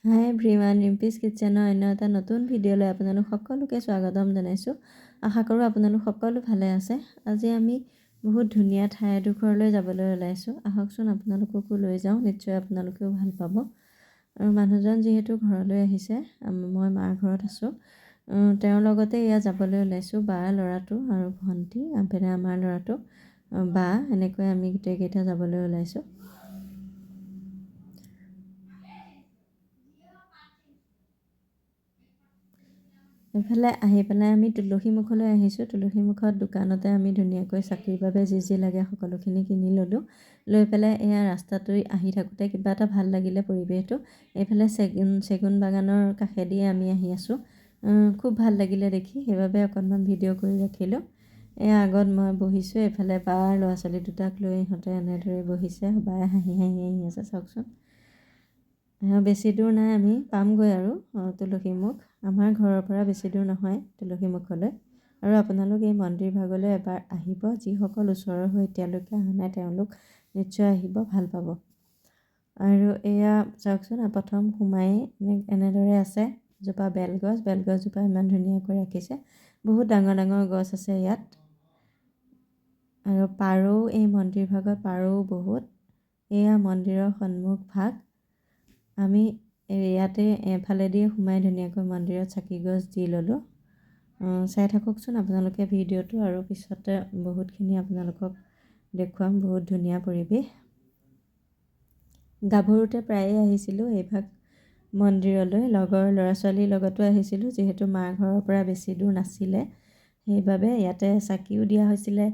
হাই everyone, ৰিম্পিজ কিটচেনৰ অন্য এটা নতুন ভিডিঅ'লৈ আপোনালোক সকলোকে স্বাগতম জনাইছোঁ। আশা কৰোঁ আপোনালোক সকলো ভালে আছে। আজি আমি বহুত ধুনীয়া ঠাই এডোখৰলৈ যাবলৈ ওলাইছোঁ। আহকচোন আপোনালোককো লৈ যাওঁ, নিশ্চয় আপোনালোকেও ভাল পাব। আৰু মানুহজন যিহেতু ঘৰলৈ আহিছে, মই মাৰ ঘৰত আছোঁ, তেওঁৰ লগতে ইয়াত যাবলৈ ওলাইছোঁ। বা ল'ৰাটো আৰু ভণ্টি, আমাৰ ল'ৰাটো, বা এনেকৈ আমি গোটেইকেইটা যাবলৈ ওলাইছোঁ। এইফালে আহি পেলাই আমি তুলসীমুখলৈ আহিছোঁ। তুলসীমুখত দোকানতে আমি ধুনীয়াকৈ চাকিৰ বাবে যি লাগে সকলোখিনি কিনি ল'লোঁ। লৈ পেলাই এয়া ৰাস্তাটো আহি থাকোঁতে কিবা এটা ভাল লাগিলে পৰিৱেশটো। এইফালে চেগুন বাগানৰ কাষেদি আমি আহি আছোঁ। খুব ভাল লাগিলে দেখি, সেইবাবে অকণমান ভিডিঅ' কৰি ৰাখিলোঁ। এয়া আগত মই বহিছোঁ, এইফালে বাৰ ল'ৰা ছোৱালী দুটাক লৈ ইহঁতে এনেদৰে বহিছে। বায়ে হাঁহি আহি আছে, চাওকচোন। বেছি দূৰ নাই, আমি পামগৈ আৰু তুলসীমুখ। আমাৰ ঘৰৰ পৰা বেছি দূৰ নহয় তুলসীমুখলৈ। আৰু আপোনালোক এই মন্দিৰ ভাগলৈ এবাৰ আহিব। যিসকল ওচৰৰ হৈ এতিয়ালৈকে অহা নাই তেওঁলোক নিশ্চয় আহিব, ভাল পাব। আৰু এয়া চাওকচোন, প্ৰথম সোমাই এনেদৰে আছে এজোপা বেলগছ। বেলগছজোপা ইমান ধুনীয়াকৈ ৰাখিছে। বহুত ডাঙৰ ডাঙৰ গছ আছে ইয়াত। আৰু পাৰও এই মন্দিৰ ভাগত পাৰও বহুত। এয়া মন্দিৰৰ সন্মুখ ভাগ। আমি ইয়াতে এফালেদি সোমাই ধুনীয়াকৈ মন্দিৰত চাকি গছ দি ল'লোঁ। চাই থাককচোন আপোনালোকে ভিডিঅ'টো, আৰু পিছতে বহুতখিনি আপোনালোকক দেখুৱাম। বহুত ধুনীয়া পৰিৱেশ। গাভৰুতে প্ৰায়ে আহিছিলোঁ এইভাগ মন্দিৰলৈ। লগৰ ল'ৰা ছোৱালীৰ লগতো আহিছিলোঁ, যিহেতু মাৰ ঘৰৰ পৰা বেছি দূৰ নাছিলে। সেইবাবে ইয়াতে চাকিও দিয়া হৈছিলে,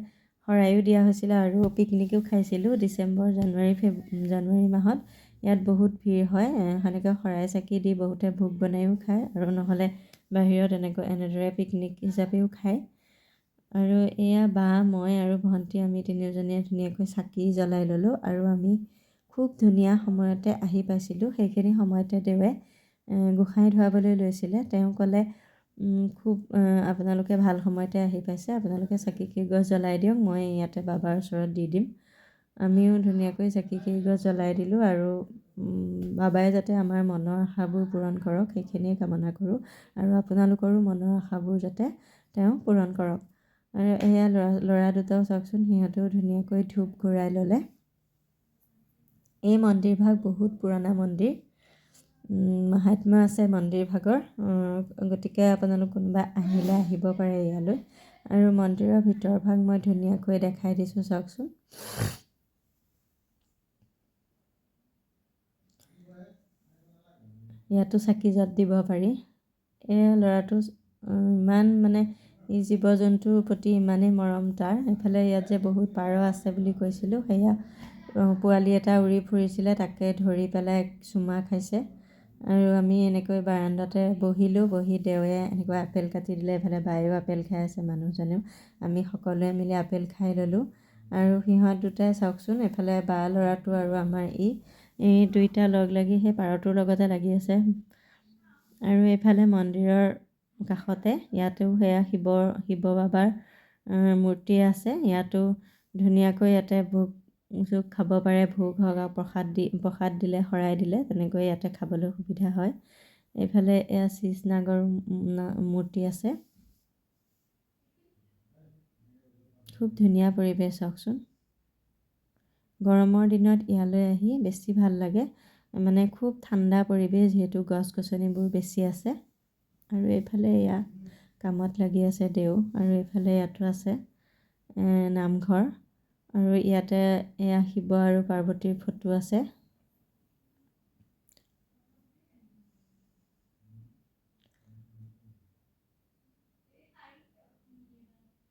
শৰাইও দিয়া হৈছিলে, আৰু পিকনিকো খাইছিলোঁ। ডিচেম্বৰ জানুৱাৰী মাহত ইয়াত বহুত ভিৰ হয়। সেনেকৈ শৰাই চাকি দি বহুতে ভোগ বনাইও খায়, আৰু নহ'লে বাহিৰত এনেদৰে পিকনিক হিচাপেও খায়। আৰু এয়া বা, মই আৰু ভণ্টি, আমি তিনিওজনীয়ে ধুনীয়াকৈ চাকি জ্বলাই ল'লোঁ। আৰু আমি খুব ধুনীয়া সময়তে আহি পাইছিলোঁ। সেইখিনি সময়তে দেৱে গোঁসাই ধুৱাবলৈ লৈছিলে। তেওঁ ক'লে খুব আপোনালোকে ভাল সময়তে আহি পাইছে, আপোনালোকে চাকি কেইগছ জ্বলাই দিয়ক, মই ইয়াতে বাবাৰ ওচৰত দি দিম। আমিও ধুনীয়াকৈ চাকি কেইগছ জ্বলাই দিলোঁ। আৰু বাবাই যাতে আমাৰ মনৰ আশাবোৰ পূৰণ কৰক, সেইখিনিয়ে কামনা কৰোঁ। আৰু আপোনালোকৰো মনৰ আশাবোৰ যাতে তেওঁ পূৰণ কৰক। আৰু এয়া ল'ৰা দুটাও চাওকচোন, সিহঁতেও ধুনীয়াকৈ ধূপ ঘূৰাই ল'লে। এই মন্দিৰ ভাগ বহুত পুৰণা মন্দিৰ, মাহাত্ম্য আছে মন্দিৰ ভাগৰ। গতিকে আপোনালোক কোনোবা আহিলে আহিব পাৰে ইয়ালৈ। আৰু মন্দিৰৰ ভিতৰ ভাগ মই ধুনীয়াকৈ দেখাই দিছোঁ, চাওকচোন। ইয়াতো চাকি দিব পাৰি। এয়া ল'ৰাটো ইমান ই জীৱ জন্তুৰ প্ৰতি ইমানেই মৰম তাৰ। এইফালে ইয়াত যে বহুত পাৰ আছে বুলি কৈছিলোঁ, সেয়া পোৱালি এটা উৰি ফুৰিছিলে, তাকে ধৰি পেলাই চুমা খাইছে। আৰু আমি এনেকৈ বাৰাণ্ডাতে বহিলোঁ। বহি দেৱে এনেকৈ আপেল কাটি দিলে, এইফালে বায়েও আপেল খাই আছে, মানুহজনেও। আমি সকলোৱে মিলি আপেল খাই ল'লোঁ। আৰু সিহঁত দুটাই চাওকচোন, এইফালে বা ল'ৰাটো আৰু আমাৰ এই দুইটা লগ লাগি সেই পাৰটোৰ লগতে লাগি আছে। আৰু এইফালে মন্দিৰৰ কাষতে ইয়াতেও সেয়া শিৱ বাবাৰ মূৰ্তি আছে। ইয়াতো ধুনীয়াকৈ ইয়াতে ভোগ খাব পাৰে। ভোগ হওক আৰু প্ৰসাদ দিলে, শৰাই দিলে, তেনেকৈ ইয়াতে খাবলৈ সুবিধা হয়। এইফালে এয়া শীৰ্ষনাগৰ মূৰ্তি আছে। খুব ধুনীয়া পৰিৱেশ, চাওকচোন। গৰমৰ দিনত ইয়ালৈ আহি বেছি ভাল লাগে। খুব ঠাণ্ডা পৰিৱেশ, যিহেতু গছ গছনিবোৰ বেছি আছে। আৰু এইফালে এয়া কামত লাগি আছে দেও। আৰু এইফালে ইয়াতো আছে নামঘৰ। আৰু ইয়াতে এয়া শিৱ আৰু পাৰ্বতীৰ ফটো আছে।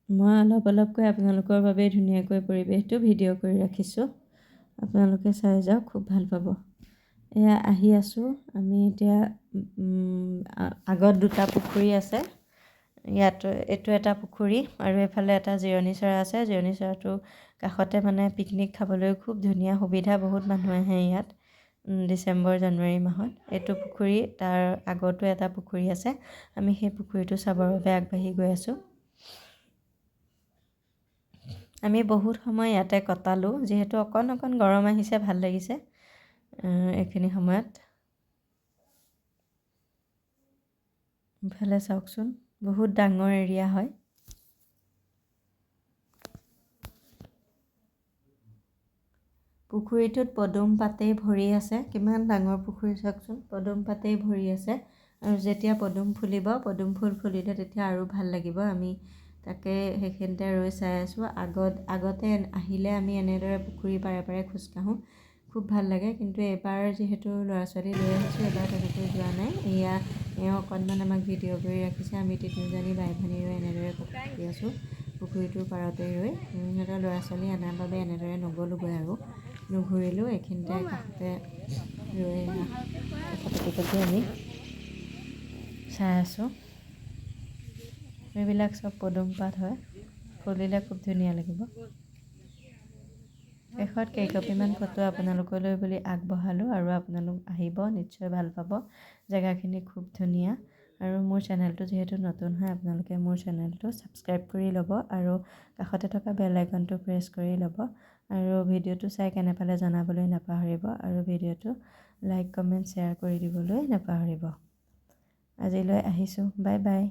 মই অলপকৈ আপোনালোকৰ বাবে ধুনীয়াকৈ পৰিৱেশটো ভিডিঅ' কৰি ৰাখিছোঁ। আপোনালোকে চাই যাওক, খুব ভাল পাব। এয়া আহি আছোঁ আমি এতিয়া। আগত দুটা পুখুৰী আছে। এইটো এটা পুখুৰী, আৰু এইফালে এটা জিৰণি চৰা আছে। জিৰণি চৰাটোৰ কাষতে পিকনিক খাবলৈ খুব ধুনীয়া সুবিধা। বহুত মানুহ আহে ইয়াত ডিচেম্বৰ জানুৱাৰী মাহত। এইটো পুখুৰী, তাৰ আগতো এটা পুখুৰী আছে। আমি সেই পুখুৰীটো চাবৰ বাবে আগবাঢ়ি গৈ আছোঁ। আমি বহুত সময় ইয়াতে কটালোঁ, যিহেতু অকণ গৰম আহিছে, ভাল লাগিছে এইখিনি সময়ত। ইফালে চাওকচোন বহুত ডাঙৰ এৰিয়া হয়। পুখুৰীটোত পদুম পাতেই ভৰি আছে। কিমান ডাঙৰ পুখুৰী চাওকচোন, পদুম পাতেই ভৰি আছে। আৰু যেতিয়া পদুম ফুলিব, পদুম ফুল ফুলিলে তেতিয়া আৰু ভাল লাগিব। আমি তাকে সেইখিনিতে ৰৈ চাই আছোঁ। আগতে আহিলে আমি এনেদৰে পুখুৰী পাৰে পাৰে খোজকাঢ়োঁ, খুব ভাল লাগে। কিন্তু এবাৰ যিহেতু ল'ৰা ছোৱালী লৈ আহিছোঁ, এবাৰ তেনেকৈ যোৱা নাই। এওঁ অকণমান আমাক ভিডিঅ' কৰি ৰাখিছে। আমি তিনিওজনী বাই ভনী ৰৈ এনেদৰে কথা পাতি আছোঁ পুখুৰীটোৰ পাৰতে ৰৈ। সিহঁতৰ ল'ৰা ছোৱালী অনাৰ বাবে এনেদৰে নগ'লোগৈ আৰু নুঘূৰিলোঁ। এইখিনিতে কাষতে ৰৈ কথা পাতি পাতি আমি চাই আছোঁ। এইবিলাক চব পদুম পাত হয়, ফুলিলে খুব ধুনীয়া লাগিব। শেষত কেইকপিমান ফটো আপোনালোকলৈ বুলি আগবঢ়ালোঁ আৰু আপোনালোক আহিব, নিশ্চয় ভাল পাব। জেগাখিনি খুব ধুনীয়া। আৰু মোৰ চেনেলটো যিহেতু নতুন হয়, আপোনালোকে মোৰ চেনেলটো ছাবস্ক্ৰাইব কৰি ল'ব আৰু কাষতে থকা বেল আইকনটো প্ৰেছ কৰি ল'ব। আৰু ভিডিঅ'টো চাই কেনে পালে জনাবলৈ নাপাহৰিব। আৰু ভিডিঅ'টো লাইক কমেণ্ট শ্বেয়াৰ কৰি দিবলৈ নাপাহৰিব। আজিলৈ আহিছোঁ, বাই বাই।